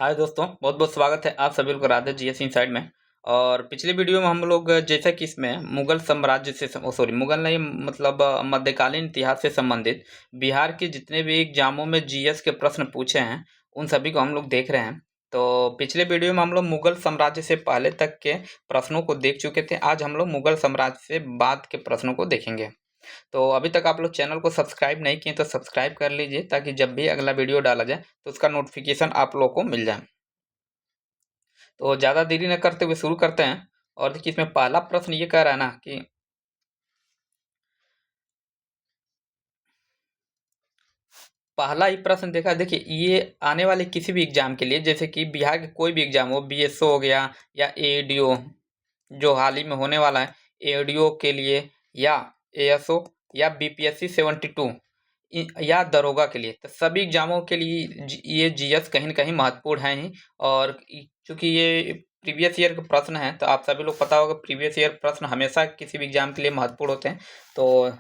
हाय दोस्तों, बहुत बहुत स्वागत है आप सभी लोग राधे जीएस इनसाइड में। और पिछले वीडियो में हम लोग जैसा कि इसमें मुगल साम्राज्य से मुगल नहीं मतलब मध्यकालीन इतिहास से संबंधित बिहार के जितने भी एग्जामों में जीएस के प्रश्न पूछे हैं उन सभी को हम लोग देख रहे हैं। तो पिछले वीडियो में हम लोग मुगल साम्राज्य से पहले तक के प्रश्नों को देख चुके थे। आज हम लोग मुगल साम्राज्य से बाद के प्रश्नों को देखेंगे। तो अभी तक आप लोग चैनल को सब्सक्राइब नहीं किए तो सब्सक्राइब कर लीजिए, ताकि जब भी अगला वीडियो डाला जाए तो उसका नोटिफिकेशन आप लोग को मिल जाए। तो ज़्यादा देरी न करते हुए शुरू करते हैं। और देखिए, इसमें पहला प्रश्न ये कह रहा है ना कि पहला ही प्रश्न देखा। देखिए, ये आने वाले किसी भी एग्जाम के लिए, जैसे कि बिहार के कोई भी एग्जाम हो, बीएसओ हो गया या एडीओ जो हाल ही में होने वाला है, एडीओ के लिए, या एएसओ या बीपीएससी 72 या दरोगा के लिए, तो सभी एग्जामों के लिए ये जीएस कहीं न कहीं महत्वपूर्ण है ही। और चूंकि ये प्रीवियस ईयर के प्रश्न हैं, तो आप सभी लोग पता होगा प्रीवियस ईयर प्रश्न हमेशा किसी भी एग्जाम के लिए महत्वपूर्ण होते हैं। तो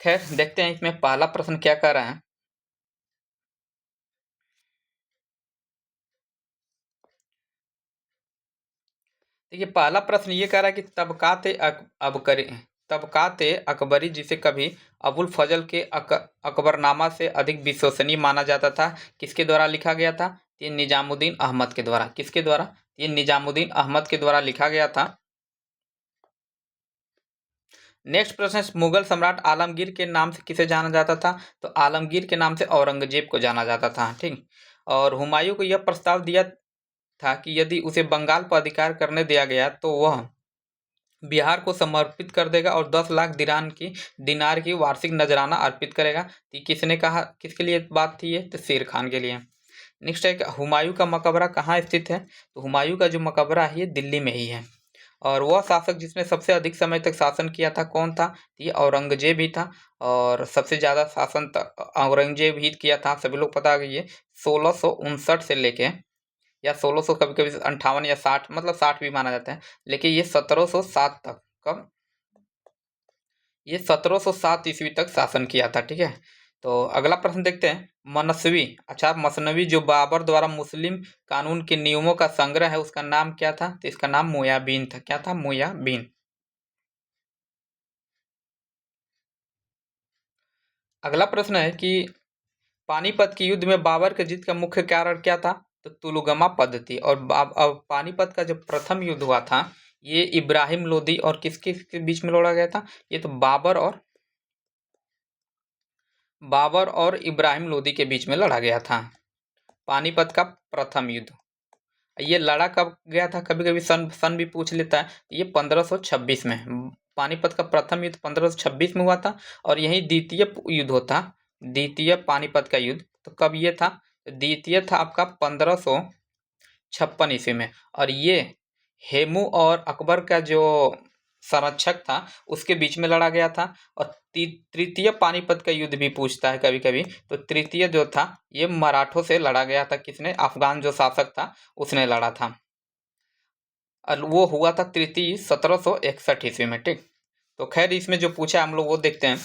खैर, देखते हैं इसमें पहला प्रश्न क्या कह रहा है। देखिए, पहला प्रश्न ये कह रहा है कि तबकाते अकबरी, जिसे कभी अबुल फजल के अकबरनामा से अधिक विश्वसनीय माना जाता था, किसके द्वारा लिखा गया था? ये निजामुद्दीन अहमद के द्वारा। किसके द्वारा? ये निजामुद्दीन अहमद के द्वारा लिखा गया था। नेक्स्ट प्रश्न है, मुगल सम्राट आलमगीर के नाम से किसे जाना जाता था? तो आलमगीर के नाम से औरंगजेब को जाना जाता था। ठीक। और हुमायूं को यह प्रस्ताव दिया था कि यदि उसे बंगाल पर अधिकार करने दिया गया तो वह बिहार को समर्पित कर देगा और 10 लाख दिनार की वार्षिक नजराना अर्पित करेगा। तो किसने कहा, किसके लिए बात थी ये? तो शेर खान के लिए। नेक्स्ट है कि हुमायूं का मकबरा कहाँ स्थित है? तो हुमायूं का जो मकबरा है ये दिल्ली में ही है। और वह शासक जिसने सबसे अधिक समय तक शासन किया था कौन था? ये औरंगजेब ही था। और सबसे ज्यादा शासन औरंगजेब ही किया था। सभी लोग पता है ये 1659 से लेके, या 1600, कभी कभी 58 या 60, मतलब 60 भी माना जाता है, लेकिन ये 1707 तक, कब? ये 1707 ईस्वी तक शासन किया था। ठीक है। तो अगला प्रश्न देखते हैं। मनस्वी, अच्छा, मसनवी जो बाबर द्वारा मुस्लिम कानून के नियमों का संग्रह है, उसका नाम क्या था? तो इसका नाम मुयाबीन था। क्या था? मुयाबीन। अगला प्रश्न है कि पानीपत के युद्ध में बाबर के जीत का मुख्य कारण क्या था? तो तुलगमा पद्धति। और अब पानीपत का जो प्रथम युद्ध हुआ था, ये इब्राहिम लोदी और किसके के बीच में लड़ा गया था? ये तो बाबर और इब्राहिम लोदी के बीच में लड़ा गया था, पानीपत का प्रथम युद्ध। ये लड़ा कब गया था? कभी कभी सन सन भी पूछ लेता है। ये 1526 में। पानीपत का प्रथम युद्ध 1526 में हुआ था। और यही द्वितीय युद्ध होता, द्वितीय पानीपत का युद्ध, तो कब ये था? द्वितीय था आपका 1556 ईस्वी में। और ये हेमू और अकबर का जो संरक्षक था उसके बीच में लड़ा गया था। और तृतीय पानीपत का युद्ध भी पूछता है कभी कभी। तो तृतीय जो था ये मराठों से लड़ा गया था। किसने? अफगान जो शासक था उसने लड़ा था। और वो हुआ था तृतीय 1761 ईस्वी में। ठीक। तो खैर, इसमें जो पूछा हम लोग वो देखते हैं।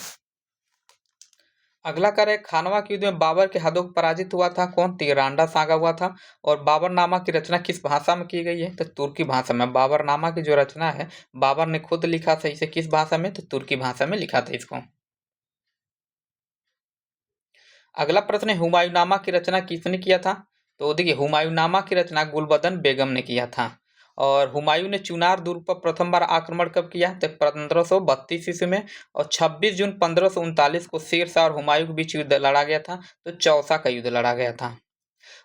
अगला कार्य, खानवा के युद्ध में बाबर के हाथों पराजित हुआ था कौन? तिरांडा सागा हुआ था। और बाबरनामा की रचना किस भाषा में की गई है? तो तुर्की भाषा में। बाबरनामा की जो रचना है बाबर ने खुद लिखा था इसे, किस भाषा में? तो तुर्की भाषा में लिखा था इसको। अगला प्रश्न है, हुमायूंनामा की रचना किसने किया था? तो देखिए, हुमायूंनामा की रचना गुलबदन बेगम ने किया था। और हुमायूं ने चुनार दुर्ग पर प्रथम बार आक्रमण कब किया? तो 1532 ईस्वी में। और 26 जून 1539 को शेरशाह और हुमायूं के बीच युद्ध लड़ा गया था। तो चौसा का युद्ध लड़ा गया था।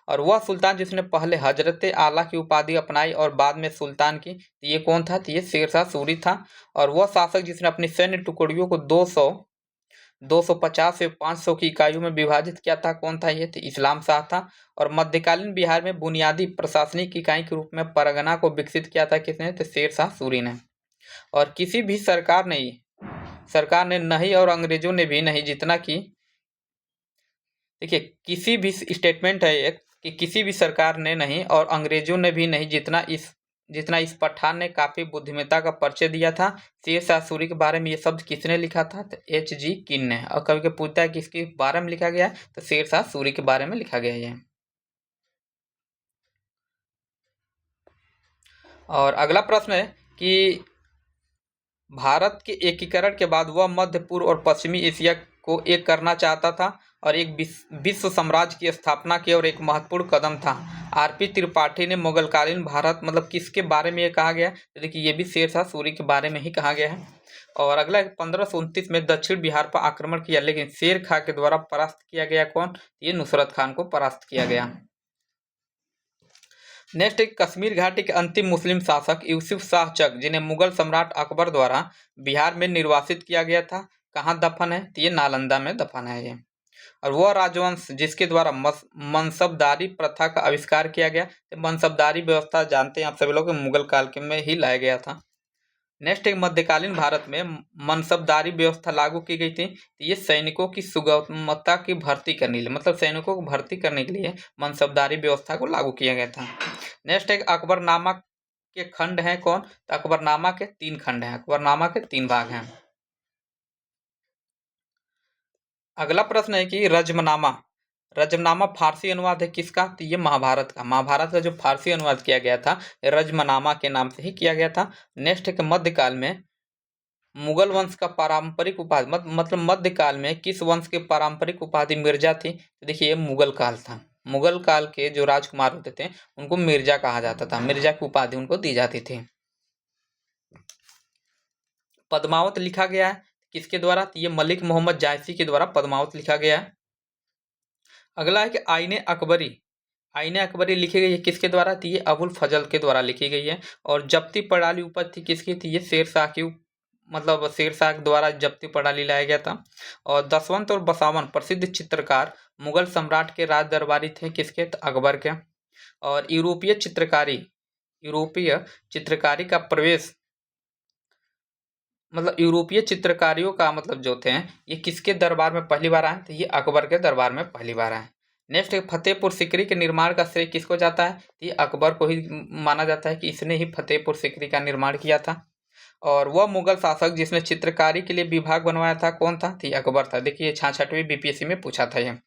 और वह सुल्तान जिसने पहले हजरत आला की उपाधि अपनाई और बाद में सुल्तान की, तो ये कौन था? तो ये शेरशाह सूरी था। और वह शासक जिसने अपनी सैन्य टुकड़ियों को 250 से 500 की इकाइयों में विभाजित किया था कौन था? ये तो इस्लाम शाह था। और मध्यकालीन बिहार में बुनियादी प्रशासनिक इकाई के रूप में परगना को विकसित किया था किसने? तो शेर शाह सूरी ने। और किसी भी सरकार ने नहीं, और अंग्रेजों ने भी नहीं, जितना कि देखिए, किसी भी स्टेटमेंट है एक कि किसी भी सरकार ने नहीं और अंग्रेजों ने भी नहीं, जितना इस पठान ने काफी बुद्धिमत्ता का परिचय दिया था। शेर शाह सूरी के बारे में ये शब्द किसने लिखा था? तो H.G. किन ने। और कभी कभी पूछता है किसके बारे में लिखा गया है? तो शेर शाह सूरी के बारे में लिखा गया है। और अगला प्रश्न है कि भारत के एकीकरण के बाद वह मध्य पूर्व और पश्चिमी एशिया को एक करना चाहता था और एक विश्व साम्राज्य की स्थापना की और एक महत्वपूर्ण कदम था। आरपी त्रिपाठी ने मुगलकालीन भारत मतलब किसके बारे में ये कहा गया है? तो देखिए ये भी शेरशाह सूरी के बारे में ही कहा गया है। और अगला 1529 में दक्षिण बिहार पर आक्रमण किया, लेकिन शेर खां के द्वारा परास्त किया गया। कौन? ये नुसरत खान को परास्त किया गया। नेक्स्ट एक कश्मीर घाटी के अंतिम मुस्लिम शासक यूसुफ शाह चक, जिन्हें मुगल सम्राट अकबर द्वारा बिहार में निर्वासित किया गया था, कहाँ दफन है? तो ये नालंदा में दफन है ये। और वह राजवंश जिसके द्वारा मनसबदारी प्रथा का आविष्कार किया गया। तो मनसबदारी व्यवस्था जानते हैं आप सभी लोग, मुगल काल के में ही लाया गया था। नेक्स्ट एक मध्यकालीन भारत में मनसबदारी व्यवस्था लागू की गई थी। तो ये सैनिकों की सुगमता की भर्ती करने के लिए, मतलब सैनिकों को भर्ती करने के लिए मनसबदारी व्यवस्था को लागू किया गया था। नेक्स्ट एक अकबरनामा के खंड हैं। कौन? तो अकबरनामा के 3 खंड हैं, अकबरनामा के 3 भाग हैं। अगला प्रश्न है कि रजमनामा, रजमनामा फारसी अनुवाद है किसका? तो ये महाभारत का, महाभारत का जो फारसी अनुवाद किया गया था रजमनामा के नाम से ही किया गया था। नेक्स्ट है कि मध्यकाल में मुगल वंश का पारंपरिक उपाधि मतलब मध्यकाल में किस वंश के पारंपरिक उपाधि मिर्जा थी? तो देखिए ये मुगल काल था। मुगल काल के जो राजकुमार होते थे उनको मिर्जा कहा जाता था, मिर्जा की उपाधि उनको दी जाती थी। पद्मावत लिखा गया है किसके द्वारा? तो ये मलिक मोहम्मद जायसी के द्वारा पद्मावत लिखा गया है। अगला है कि आईने अकबरी, आईने अकबरी लिखी गई है किसके द्वारा? तो ये अबुल फजल के द्वारा लिखी गई है। और जब्ती प्रणाली उपज थी किसकी थी? ये शेरशाह की, मतलब शेरशाह के द्वारा जब्ती प्रणाली लाया गया था। और दसवंत और बसावन प्रसिद्ध चित्रकार मुगल सम्राट के राज दरबारी थे किसके? तो अकबर के। और यूरोपीय चित्रकारी का प्रवेश, मतलब यूरोपीय चित्रकारियों का मतलब जो थे ये किसके दरबार में पहली बार आए? तो ये अकबर के दरबार में पहली बार आए। नेक्स्ट फतेहपुर सिकरी के निर्माण का श्रेय किसको जाता है? तो ये अकबर को ही माना जाता है कि इसने ही फतेहपुर सिकरी का निर्माण किया था। और वह मुगल शासक जिसने चित्रकारी के लिए विभाग बनवाया था कौन था? तो ये अकबर था। देखिए 66वीं बीपीएससी में पूछा था ये।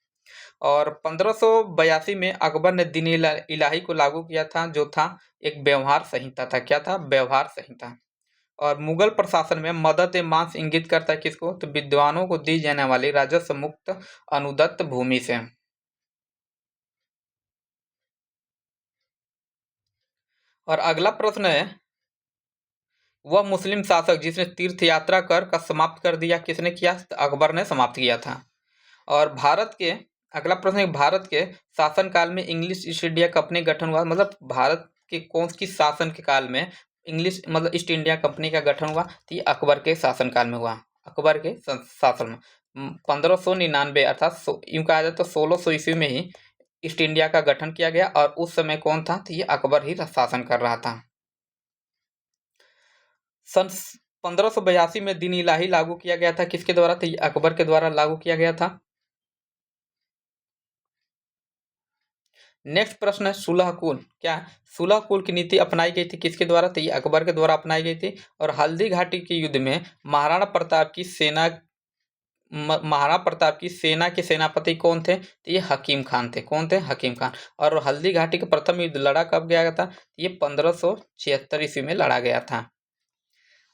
और 1582 में अकबर ने दीन इलाही को लागू किया था, जो था एक व्यवहार संहिता था। क्या था? व्यवहार संहिता। और मुगल प्रशासन में मदद ए मांस इंगित करता है किसको? तो विद्वानों को दी जाने वाली राजस्व मुक्त अनुदत्त भूमि से। और अगला प्रश्न है वह मुस्लिम शासक जिसने तीर्थ यात्रा कर का समाप्त कर दिया, किसने किया? तो अकबर ने समाप्त किया था। और भारत के, अगला प्रश्न है भारत के शासनकाल में इंग्लिश ईस्ट इंडिया कंपनी गठन हुआ, मतलब भारत के कौन किस शासन के काल में इंग्लिश मतलब ईस्ट इंडिया कंपनी का गठन हुआ? तो ये अकबर के शासनकाल में हुआ, अकबर के शासन में 1599 अर्थात यूं कहा जाए तो 1600 ईस्वी में ही ईस्ट इंडिया का गठन किया गया। और उस समय कौन था? तो ये अकबर ही शासन कर रहा था। सन 1582 में दीन इलाही लागू किया गया था किसके द्वारा? तो ये अकबर के द्वारा लागू किया गया था। नेक्स्ट प्रश्न है सुलह कुल, क्या सुलह कुल की नीति अपनाई गई थी किसके द्वारा? तो ये अकबर के द्वारा अपनाई गई थी। और हल्दी घाटी के युद्ध में महाराणा प्रताप की सेना महाराणा प्रताप की सेना के सेनापति कौन थे? तो ये हकीम खान थे। कौन थे? हकीम खान। और हल्दी घाटी का प्रथम युद्ध लड़ा कब गया था? ये 1576 ईस्वी में लड़ा गया था।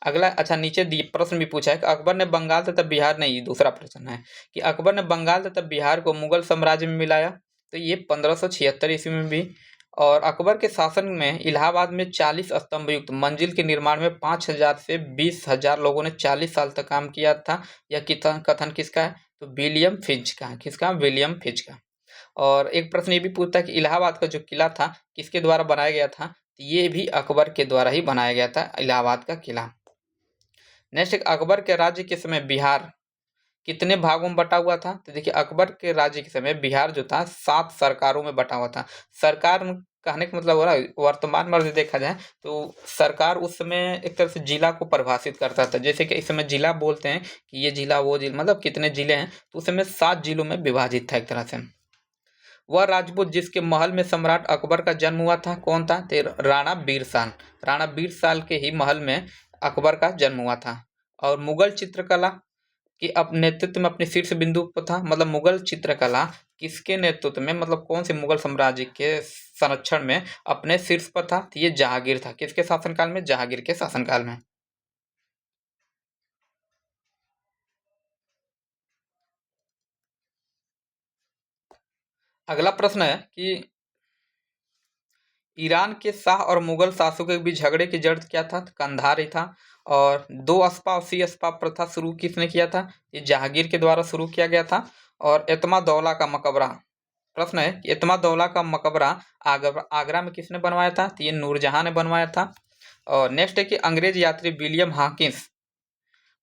अगला, अच्छा नीचे प्रश्न भी पूछा है कि अकबर ने बंगाल तथा बिहार, नहीं दूसरा प्रश्न है कि अकबर ने बंगाल तथा बिहार को मुगल साम्राज्य में मिलाया। तो ये 1576 ईस्वी में भी। और अकबर के शासन में इलाहाबाद में 40 स्तंभ युक्त मंजिल के निर्माण में 5000 से 20,000 लोगों ने 40 साल तक काम किया था। यह कथन किसका है? तो विलियम फिंच का। किसका? विलियम फिंच का। और एक प्रश्न ये भी पूछता है कि इलाहाबाद का जो किला था किसके द्वारा बनाया गया था? तो ये भी अकबर के द्वारा ही बनाया गया था इलाहाबाद का किला। नेक्स्ट, अकबर के राज्य के समय बिहार कितने भागों में बटा हुआ था? तो देखिए अकबर के राज्य के समय बिहार जो था 7 सरकारों में बटा हुआ था। सरकार कहने का मतलब हो रहा है वर्तमान में अगर देखा जाए तो सरकार उस समय एक तरह से जिला को परिभाषित करता था। जैसे कि इस समय जिला बोलते हैं कि ये जिला वो जिला, मतलब कितने जिले हैं, तो उस समय 7 जिलों में विभाजित था एक तरह से। वह राजपूत जिसके महल में सम्राट अकबर का जन्म हुआ था कौन था? तो राणा बीरसाल। राणा बीरसाल के ही महल में अकबर का जन्म हुआ था। और मुगल चित्रकला कि अब नेतृत्व में अपने शीर्ष बिंदु पर था, मतलब मुगल चित्रकला किसके नेतृत्व में, मतलब कौन से मुगल साम्राज्य के संरक्षण में अपने शीर्ष पर था? तो ये जहांगीर था। किसके शासनकाल में? जहांगीर के शासनकाल में। अगला प्रश्न है कि ईरान के शाह और मुगल शासकों के बीच झगड़े की जड़ क्या था? तो कंधार ही था। और दो अस्पा और सी अस्पा प्रथा शुरू किसने किया था? ये जहांगीर के द्वारा शुरू किया गया था। और एतमादौला का मकबरा, प्रश्न है कि एतमादौला का मकबरा आगरा में किसने बनवाया था? तो ये नूरजहां ने बनवाया था। और नेक्स्ट है कि अंग्रेज यात्री विलियम हाकिंस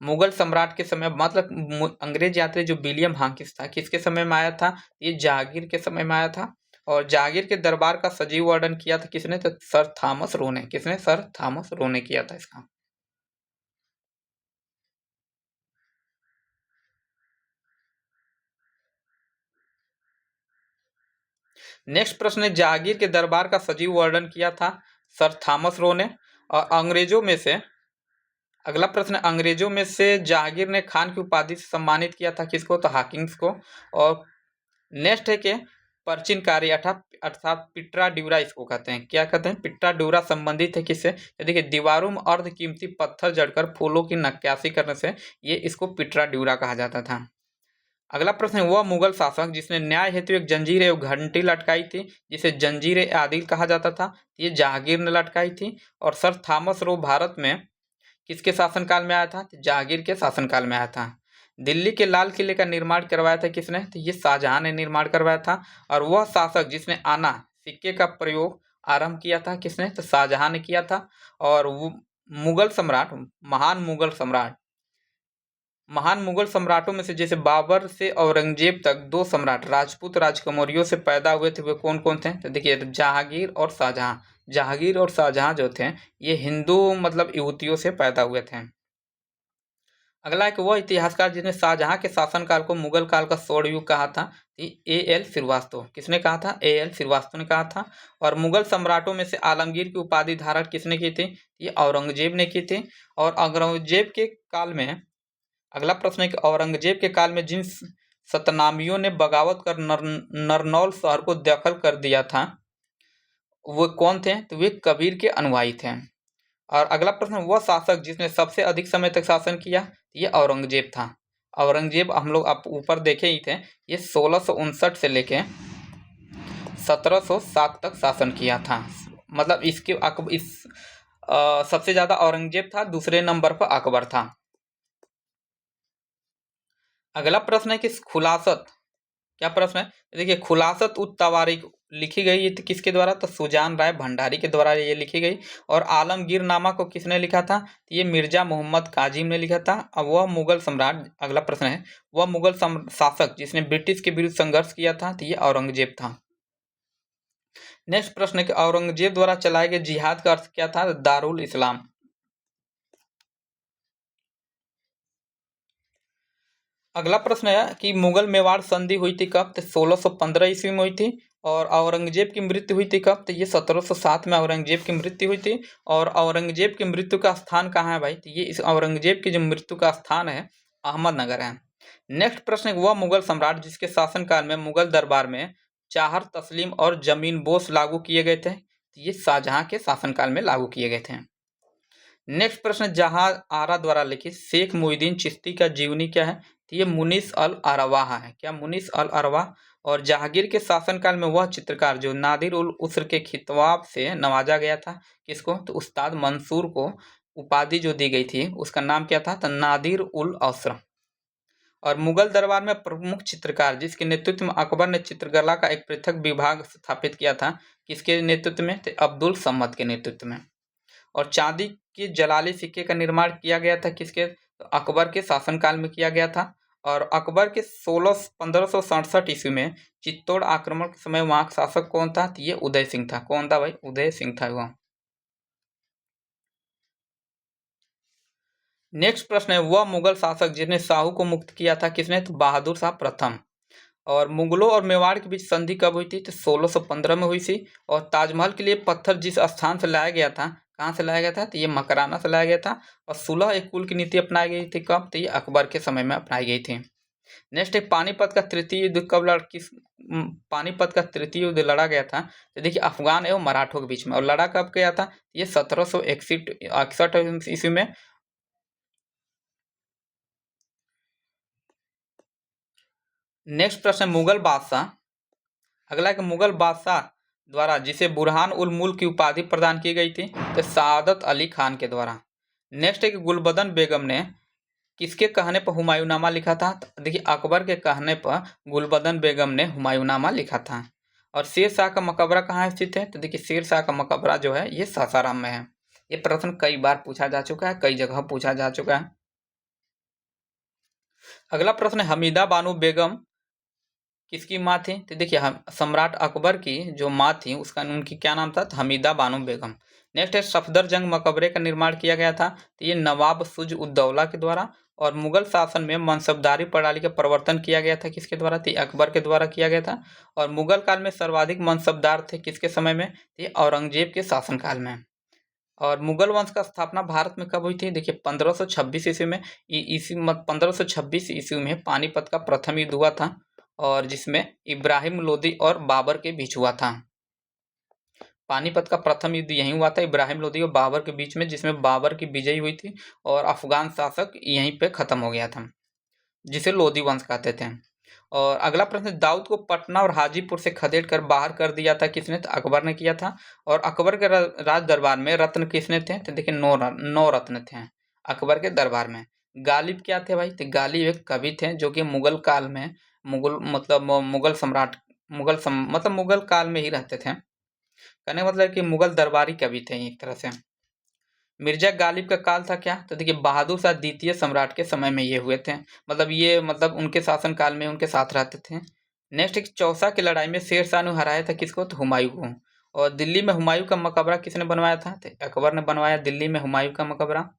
मुगल सम्राट के समय, मतलब अंग्रेज यात्री जो विलियम हाकिंस था किसके समय में आया था? ये जहांगीर के समय में आया था। और जहांगीर के दरबार का सजीव वर्णन किया था किसने? तो सर थॉमस रो ने। किसने? सर थॉमस रो ने किया था इसका। नेक्स्ट प्रश्न है जहांगीर के दरबार का सजीव वर्णन किया था सर थॉमस रो ने। और अंग्रेजों में से, अगला प्रश्न, अंग्रेजों में से जहांगीर ने खान की उपाधि से सम्मानित किया था किसको? तो हाकिंस को। और नेक्स्ट है कि प्राचीन कार्य अर्थात पिट्रा ड्यूरा इसको कहते हैं। क्या कहते हैं? पिट्रा ड्यूरा संबंधित है किससे? ये देखिए, दीवारों में अर्ध कीमती पत्थर जड़कर फूलों की नक्काशी करने से ये इसको पिट्रा ड्यूरा कहा जाता था। अगला प्रश्न है वह मुगल शासक जिसने न्याय हेतु एक जंजीर एवं घंटी लटकाई थी जिसे जंजीर ए आदिल कहा जाता था। ये जहांगीर ने लटकाई थी। और सर थॉमस रो भारत में किसके शासनकाल में आया था? तो जहांगीर के शासनकाल में आया था। दिल्ली के लाल किले का निर्माण करवाया था किसने? तो ये शाहजहां ने निर्माण करवाया था। और वह शासक जिसने आना सिक्के का प्रयोग आरंभ किया था किसने? तो शाहजहां ने किया था। और मुगल सम्राट, महान मुगल सम्राटों में से जैसे बाबर से औरंगजेब तक दो सम्राट राजपूत राजकुमारियों से पैदा हुए थे, वे कौन कौन थे? तो देखिए, जहांगीर और शाहजहां। जहांगीर और शाहजहां जो थे ये हिंदू, मतलब युवतियों से पैदा हुए थे। अगला एक वह इतिहासकार जिसने शाहजहां के शासनकाल को मुगल काल का स्वर्ण युग कहा था। A L Srivastava. किसने कहा था? ए एल श्रीवास्तव ने कहा था। और मुगल सम्राटों में से आलमगीर की उपाधि धारण किसने की थी? ये औरंगजेब ने की थी। और औरंगजेब के काल में, अगला प्रश्न है कि औरंगजेब के काल में जिन सतनामियों ने बगावत कर नरनौल शहर को दखल कर दिया था वो कौन थे? तो वे कबीर के अनुयायी थे। और अगला प्रश्न, वह शासक जिसने सबसे अधिक समय तक शासन किया, ये औरंगजेब था। औरंगजेब हम लोग आप ऊपर देखे ही थे, ये 1659 से लेके 1707 तक शासन किया था। मतलब इसके सबसे ज्यादा औरंगजेब था, दूसरे नंबर पर अकबर था। अगला प्रश्न है कि खुलासत, क्या प्रश्न है? देखिए, खुलासत उत तवारीख लिखी गई ये किसके द्वारा? तो सुजान राय भंडारी के द्वारा ये लिखी गई। और आलमगीरनामा को किसने लिखा था? तो ये मिर्जा मोहम्मद काजिम ने लिखा था। अब वह मुगल सम्राट, अगला प्रश्न है, वह मुगल शासक जिसने ब्रिटिश के विरुद्ध संघर्ष किया था, तो ये औरंगजेब था। नेक्स्ट प्रश्न है कि औरंगजेब द्वारा चलाए गए जिहाद का अर्थ क्या था? दारुल इस्लाम। अगला प्रश्न है कि मुगल मेवाड़ संधि हुई थी कब? तो 1615 ईस्वी में हुई थी। और औरंगजेब की मृत्यु हुई थी कब? तो ये 1707 में औरंगजेब की मृत्यु हुई थी। और औरंगजेब की मृत्यु का स्थान कहाँ है भाई? तो ये इस औरंगजेब की जो मृत्यु का स्थान है अहमदनगर है। नेक्स्ट प्रश्न है, वह मुगल सम्राट जिसके शासनकाल में मुगल दरबार में चाहर तस्लीम और जमीन बोस लागू किए गए थे। तो ये शाहजहां के शासनकाल में लागू किए गए थे। नेक्स्ट प्रश्न, जहां आरा द्वारा लिखित शेख मुहिद्दीन चिश्ती का जीवनी क्या है? तो ये मुनीस अल अरवाह है। क्या? मुनीस अल अरवाह। और जहांगीर के शासनकाल में वह चित्रकार जो नादिर उल उसर के खिताब से नवाजा गया था किसको? तो उस्ताद मंसूर को उपाधि जो दी गई थी उसका नाम क्या था? तो नादिर उल असर। और मुगल दरबार में प्रमुख चित्रकार जिसके नेतृत्व में अकबर ने चित्रकला का एक पृथक विभाग स्थापित किया था, किसके नेतृत्व में? तो अब्दुल समद के नेतृत्व में। और चांदी के जलाली सिक्के का निर्माण किया गया था किसके? तो अकबर के शासनकाल में किया गया था। और अकबर के 1567 ईस्वी में चित्तौड़ आक्रमण के समय वहां का शासक कौन था? तो ये उदय सिंह था। कौन था भाई? उदय सिंह था वह। नेक्स्ट प्रश्न है, वह मुगल शासक जिसने शाहू को मुक्त किया था किसने? तो बहादुर शाह प्रथम। और मुगलों और मेवाड़ के बीच संधि कब हुई थी? तो 1615 में हुई थी। और ताजमहल के लिए पत्थर जिस स्थान से लाया गया था, कहाँ से लाया गया था? तो ये मकराना से लाया गया था। और सुलह एक कुल की नीति अपनाई गई थी कब? तो ये अकबर के समय में अपनाई गई थी। नेक्स्ट है पानीपत का तृतीय युद्ध कब पानीपत का तृतीय युद्ध लड़ा गया था, तो देखिए अफगान एवं मराठों के बीच में, और लड़ा कब गया था, ये 1761 ईस्वी में। नेक्स्ट प्रश्न, मुगल बादशाह, अगला एक मुगल बादशाह द्वारा जिसे बुरहान उल मुल्क की उपाधि प्रदान की गई थी, तो सादत अली खान के द्वारा। नेक्स्ट है कि गुलबदन बेगम ने किसके कहने पर हुमायूंनामा लिखा था, तो देखिए अकबर के कहने पर गुलबदन बेगम ने हुमायूंनामा लिखा था। और शेर शाह का मकबरा कहाँ स्थित है, तो देखिए शेर शाह का मकबरा जो है ये सासाराम में है। ये प्रश्न कई बार पूछा जा चुका है, कई जगह पूछा जा चुका है। अगला प्रश्न है हमीदा बानो बेगम किसकी माँ थी, तो देखिए हम सम्राट अकबर की जो माँ थी उसका उनकी क्या नाम था, तो हमीदा बानो बेगम। नेक्स्ट है सफदरजंग मकबरे का निर्माण किया गया था, तो ये नवाब सुज उद्दौला के द्वारा। और मुगल शासन में मनसबदारी प्रणाली का प्रवर्तन किया गया था किसके द्वारा, तो अकबर के द्वारा किया गया था। और मुगल काल में सर्वाधिक मनसबदार थे किसके समय में, तो ये औरंगजेब के शासनकाल में। और मुगल वंश का स्थापना भारत में कब हुई थी, देखिए 1526 ईस्वी में। ईस्वी 1526 ईस्वी में पानीपत का प्रथम युद्ध हुआ था, और जिसमें इब्राहिम लोदी और बाबर के बीच हुआ था। पानीपत का प्रथम युद्ध यहीं हुआ था, इब्राहिम लोदी और बाबर के बीच में, जिसमें बाबर की विजय हुई थी और अफगान शासक यहीं पे खत्म हो गया था, जिसे लोदी वंश कहते थे। और अगला प्रश्न, दाऊद को पटना और हाजीपुर से खदेड़ कर बाहर कर दिया था किसने, तो अकबर ने किया था। और अकबर के राज दरबार में रत्न किसने थे, तो देखिए नौ रत्न थे अकबर के दरबार में। गालिब क्या थे भाई, तो गालिब एक कवि थे जो कि मुगल काल में, मुगल सम्राट, मतलब मुगल काल में ही रहते थे। कहने का मतलब कि मुगल दरबारी कवि थे एक तरह से। मिर्जा गालिब का काल था क्या, तो देखिए बहादुर शाह द्वितीय सम्राट के समय में ये हुए थे, मतलब उनके शासन काल में उनके साथ रहते थे। नेक्स्ट एक चौसा की लड़ाई में शेर शाह ने हराया था किसको, तो हुमायूं को। और दिल्ली में हुमायूं का मकबरा किसने बनवाया था, तो अकबर ने बनवाया दिल्ली में हुमायूं का मकबरा।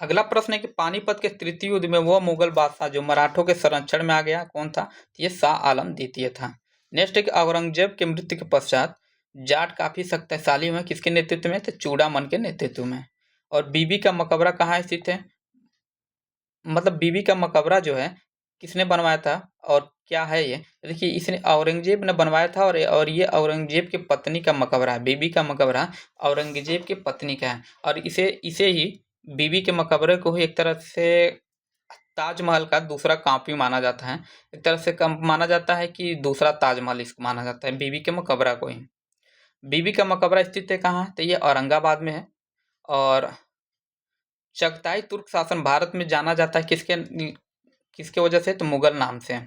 अगला प्रश्न है कि पानीपत के तृतीय युद्ध में वह मुगल बादशाह जो मराठों के संरक्षण में आ गया कौन था, तो ये शाह आलम द्वितीय था। नेक्स्ट है कि औरंगजेब के मृत्यु के पश्चात जाट काफी शक्तिशाली हुए किसके नेतृत्व में, तो चूड़ामन के नेतृत्व में। और बीबी का मकबरा कहाँ स्थित है, मतलब बीबी का मकबरा जो है किसने बनवाया था और क्या है ये, देखिए इसने औरंगजेब ने बनवाया था। और ये औरंगजेब की पत्नी का मकबरा है, बीबी का मकबरा औरंगजेब की पत्नी का है। और इसे इसे ही बीबी के मकबरे को ही एक तरह से ताजमहल का दूसरा कॉपी माना जाता है, एक तरह से कम माना जाता है कि दूसरा ताजमहल इसको माना जाता है, बीबी के मकबरा को ही। बीबी का मकबरा स्थित है कहाँ, तो ये औरंगाबाद में है। और चगताई तुर्क शासन भारत में जाना जाता है किसके किसके वजह से, तो मुगल नाम से।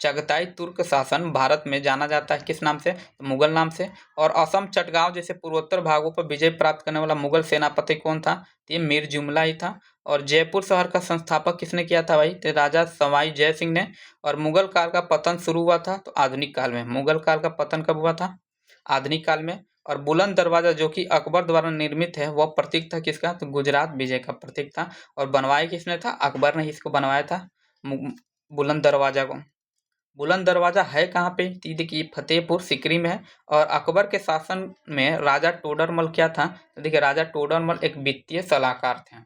चगताई तुर्क शासन भारत में जाना जाता है किस नाम से, तो मुगल नाम से। और असम चटगांव जैसे पूर्वोत्तर भागों पर विजय प्राप्त करने वाला मुगल सेनापति कौन था, तो ये मीर जुमला ही था। और जयपुर शहर का संस्थापक किसने किया था भाई, तो राजा सवाई जय सिंह ने। और मुगल काल का पतन शुरू हुआ था तो आधुनिक काल में, मुगल काल का पतन कब हुआ था, आधुनिक काल में। और बुलंद दरवाजा जो कि अकबर द्वारा निर्मित है वह प्रतीक था किसका, तो गुजरात विजय का प्रतीक था। और बनवाया किसने था, अकबर ने इसको बनवाया था बुलंद दरवाजा को। बुलंद दरवाजा है कहाँ पे, तो देखिए फतेहपुर सिकरी में है। और अकबर के शासन में राजा टोडरमल क्या था, तो देखिए राजा टोडरमल एक वित्तीय सलाहकार थे।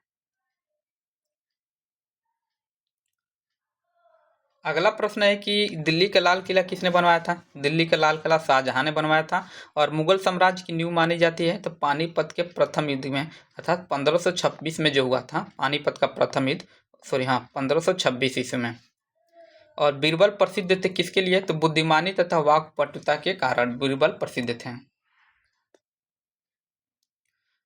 अगला प्रश्न है कि दिल्ली का लाल किला किसने बनवाया था, दिल्ली का लाल किला शाहजहां ने बनवाया था। और मुगल साम्राज्य की नींव मानी जाती है तो पानीपत के प्रथम युद्ध में, अर्थात 1526 में जो हुआ था पानीपत का प्रथम युद्ध, सॉरी हाँ 1526 ईस्वी में। और बीरबल प्रसिद्ध थे किसके लिए, तो बुद्धिमानी तथा वाक्पटुता के कारण बीरबल प्रसिद्ध थे।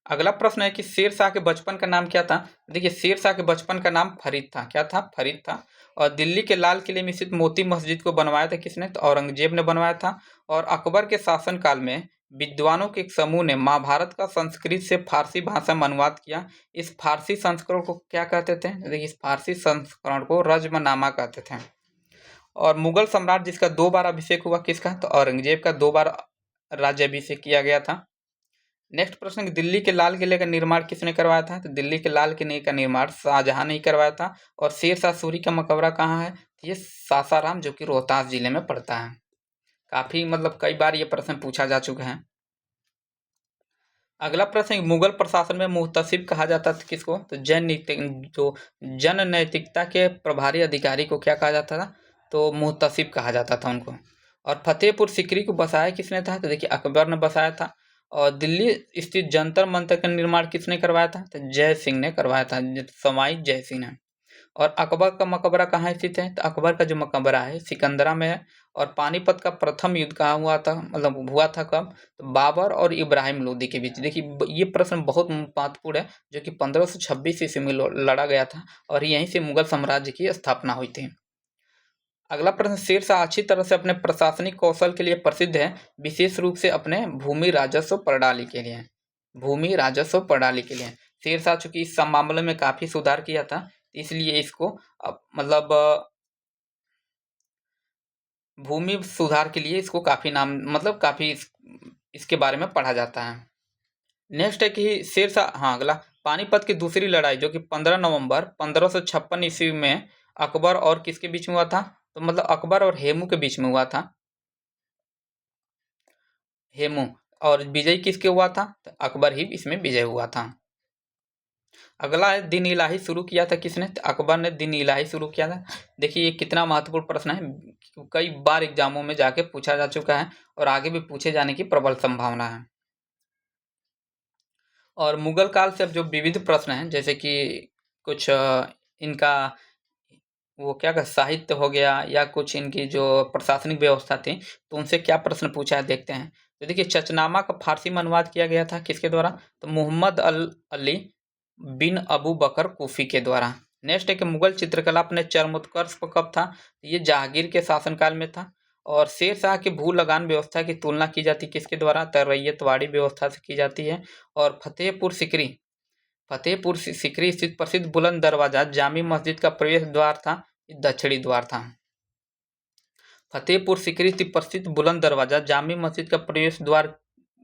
अगला प्रश्न है कि शेर शाह के बचपन का नाम क्या था, देखिए शेर शाह के बचपन का नाम फरीद था, क्या था, फरीद था। और दिल्ली के लाल किले में स्थित मोती मस्जिद को बनवाया था किसने, तो औरंगजेब ने बनवाया था। और अकबर के शासन काल में विद्वानों के एक समूह ने महाभारत का संस्कृत से फारसी भाषा में अनुवाद किया। इस फारसी संस्करण को क्या कहते थे, देखिए इस फारसी संस्करण को रज्मनामा कहते थे। और मुगल सम्राट जिसका 2 बार अभिषेक हुआ किसका, तो औरंगजेब का 2 बार राज्याभिषेक किया गया था। नेक्स्ट प्रश्न है कि दिल्ली के लाल किले का निर्माण किसने करवाया था, तो दिल्ली के लाल किले का निर्माण शाहजहां ने ही करवाया था। और शेर शाह सूरी का मकबरा कहाँ है, तो ये सासाराम जो कि रोहतास जिले में पड़ता है। काफी मतलब कई बार ये प्रश्न पूछा जा चुका है। अगला प्रश्न है, मुगल प्रशासन में मुहतसिब कहा जाता था किसको? तो जो जन नैतिकता के प्रभारी अधिकारी को क्या कहा जाता था? तो मुहतसिब कहा जाता था उनको। और फतेहपुर सीकरी को बसाया किसने था? तो देखिए अकबर ने बसाया था। और दिल्ली स्थित जंतर मंतर का निर्माण किसने करवाया था? तो जय सिंह ने करवाया था, समाई जय सिंह ने। और अकबर का मकबरा कहाँ स्थित है? तो अकबर का जो मकबरा है सिकंदरा में है। और पानीपत का प्रथम युद्ध कहाँ हुआ था, मतलब हुआ था कब? तो बाबर और इब्राहिम लोदी के बीच। देखिए ये प्रश्न बहुत महत्वपूर्ण है, जो कि 1526 ईस्वी में लड़ा गया था और यहीं से मुगल साम्राज्य की स्थापना हुई थी। अगला प्रश्न, शेरशाह अच्छी तरह से अपने प्रशासनिक कौशल के लिए प्रसिद्ध है, विशेष रूप से अपने भूमि राजस्व प्रणाली के लिए। भूमि राजस्व प्रणाली के लिए शेरशाह चूंकि इस सब मामले में काफी सुधार किया था, इसलिए इसको मतलब भूमि सुधार के लिए इसको काफी नाम, मतलब काफी इसके बारे में पढ़ा जाता है। नेक्स्ट है कि शेरशाह, हाँ अगला, पानीपत की दूसरी लड़ाई जो कि 15 नवंबर 1556 ईस्वी में अकबर और किसके बीच में हुआ था? तो मतलब अकबर और हेमू के बीच में हुआ था। हेमू। और विजय किसके हुआ था? तो अकबर ही इसमें विजय हुआ था। अगला है, दिन इलाही शुरू किया था किसने? तो अकबर ने दिन इलाही शुरू किया था। देखिए ये कितना महत्वपूर्ण प्रश्न है, कई बार एग्जामों में जाके पूछा जा चुका है और आगे भी पूछे जाने की प्रबल संभावना है। और मुगल काल से अब जो विविध प्रश्न हैं, जैसे कि कुछ इनका वो क्या का साहित्य हो गया या कुछ इनकी जो प्रशासनिक व्यवस्था थी, तो उनसे क्या प्रश्न पूछा है देखते हैं। तो देखिए चचनामा का फारसी में अनुवाद किया गया था किसके द्वारा? तो मोहम्मद अल अली बिन अबू बकर कूफी के द्वारा। नेक्स्ट है कि मुगल चित्रकला अपने चरमोत्कर्ष पर कब था? ये जहांगीर के शासनकाल में था। और शेरशाह की भू लगान व्यवस्था की तुलना की जाती किसके द्वारा? तो रैयतवाड़ी व्यवस्था से की जाती है। और फतेहपुर सीकरी स्थित प्रसिद्ध बुलंद दरवाजा जामी मस्जिद का प्रवेश द्वार था, दक्षिणी द्वार था। फतेहपुर सीकरी स्थित प्रसिद्ध बुलंद दरवाजा जामी मस्जिद का प्रवेश द्वार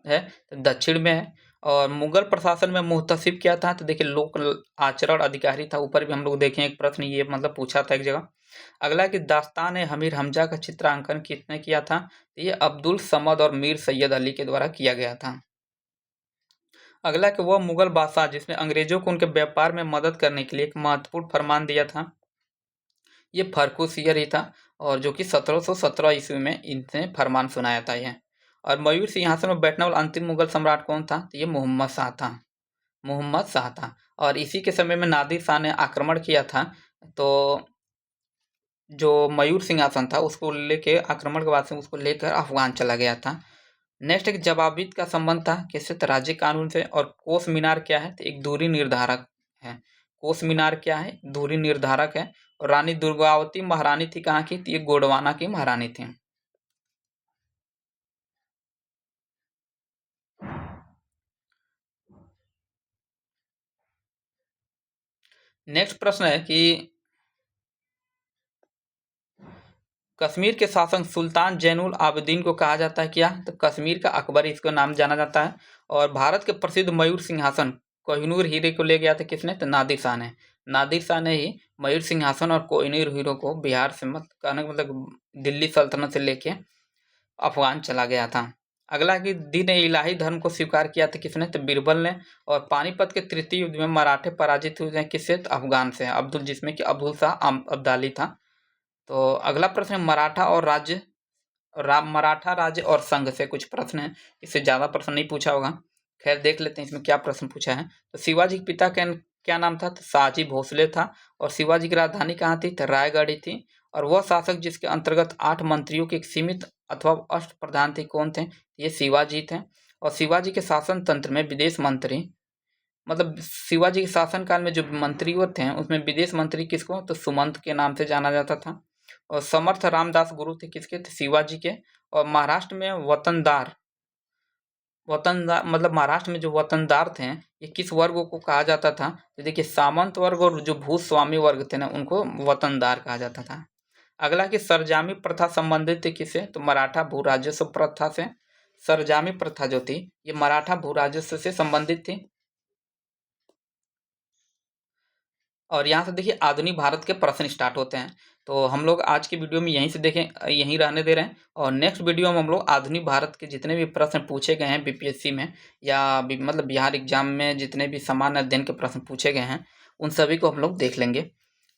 है, तो दक्षिण में है। और मुगल प्रशासन में मुहतसिब क्या था? तो देखिए लोक आचरण अधिकारी था। ऊपर भी हम लोग देखें एक प्रश्न ये मतलब पूछा था एक जगह। अगला कि दास्तान ए हमीर हमजा का चित्रांकन किसने किया था? तो ये अब्दुल समद और मीर सैयद अली के द्वारा किया गया था। अगला कि वह मुगल बादशाह जिसने अंग्रेजों को उनके व्यापार में मदद करने के लिए एक महत्वपूर्ण फरमान दिया था, ये फर्रुखसियर ही था। और जो कि 1717 ईस्वी में इनने फरमान सुनाया था ये। और मयूर सिंहासन में बैठने वाला अंतिम मुगल सम्राट कौन था? तो ये मोहम्मद शाह था। मोहम्मद शाह था। और इसी के समय में नादिर शाह ने आक्रमण किया था, तो जो मयूर सिंहासन था उसको लेके आक्रमण के बाद से उसको लेकर अफगान चला गया था। नेक्स्ट एक जवाबित का संबंध था किससे? तो राज्य कानून से। और कोस मीनार क्या है? तो एक दूरी निर्धारक है। कोस मीनार क्या है? दूरी निर्धारक है। और रानी दुर्गावती महारानी थी कहाँ की? तो ये गोंडवाना की महारानी थी। नेक्स्ट प्रश्न है कि कश्मीर के शासक सुल्तान जैनुल आबदीन को कहा जाता है क्या? तो कश्मीर का अकबर इसको नाम जाना जाता है। और भारत के प्रसिद्ध मयूर सिंहासन कोहिनूर हीरे को ले गया था किसने? तो नादिर शाह ने। नादिर शाह ने ही मयूर सिंहासन और कोहिनूर हीरो को बिहार से मत कहने का मतलब दिल्ली सल्तनत से लेके अफगान चला गया था। अगला कि दीन इलाही धर्म को स्वीकार किया था किसने? तो बीरबल ने। और पानीपत के तृतीय युद्ध में मराठे पराजित हुए हैं किससे? तो अफगान से, अब्दुल, जिसमें कि अब्दुल शाह अब्दाली था। तो अगला प्रश्न है मराठा राज्य और संघ से कुछ प्रश्न है, इससे ज्यादा प्रश्न नहीं पूछा होगा। खैर देख लेते हैं इसमें क्या प्रश्न पूछा है। तो शिवाजी के पिता का क्या नाम था? तो शाहजी भोसले था। और शिवाजी की राजधानी कहाँ थी? तो रायगढ़ ही थी। और वह शासक जिसके अंतर्गत 8 मंत्रियों की एक सीमित अथवा अष्ट प्रधान थे कौन थे? ये शिवाजी थे। और शिवाजी के शासन तंत्र में विदेश मंत्री, मतलब शिवाजी के शासन काल में जो मंत्री थे उसमें विदेश मंत्री किसको? तो सुमंत के नाम से जाना जाता था। और समर्थ रामदास गुरु थे किसके? थे शिवाजी के। और महाराष्ट्र में वतनदार मतलब महाराष्ट्र में जो वतनदार थे ये किस वर्ग को कहा जाता था? तो देखिए सामंत वर्ग और जो भूस्वामी वर्ग थे ना उनको वतनदार कहा जाता था। अगला कि सरजामी प्रथा संबंधित थी किससे? तो मराठा भू राजस्व प्रथा से। सरजामी प्रथा जो थी ये मराठा भू राजस्व से संबंधित थी। और यहाँ से देखिए आधुनिक भारत के प्रश्न स्टार्ट होते हैं। तो हम लोग आज की वीडियो में यहीं से देखें, यहीं रहने दे रहे हैं और नेक्स्ट वीडियो में हम लोग आधुनिक भारत के जितने भी प्रश्न पूछे गए हैं बीपीएससी में या मतलब बिहार एग्जाम में जितने भी सामान्य अध्ययन के प्रश्न पूछे गए हैं उन सभी को हम लोग देख लेंगे।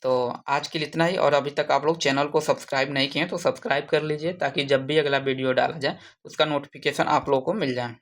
तो आज के लिए इतना ही, और अभी तक आप लोग चैनल को सब्सक्राइब नहीं किए हैं तो सब्सक्राइब कर लीजिए ताकि जब भी अगला वीडियो डाला जाए उसका नोटिफिकेशन आप लोगों को मिल जाए।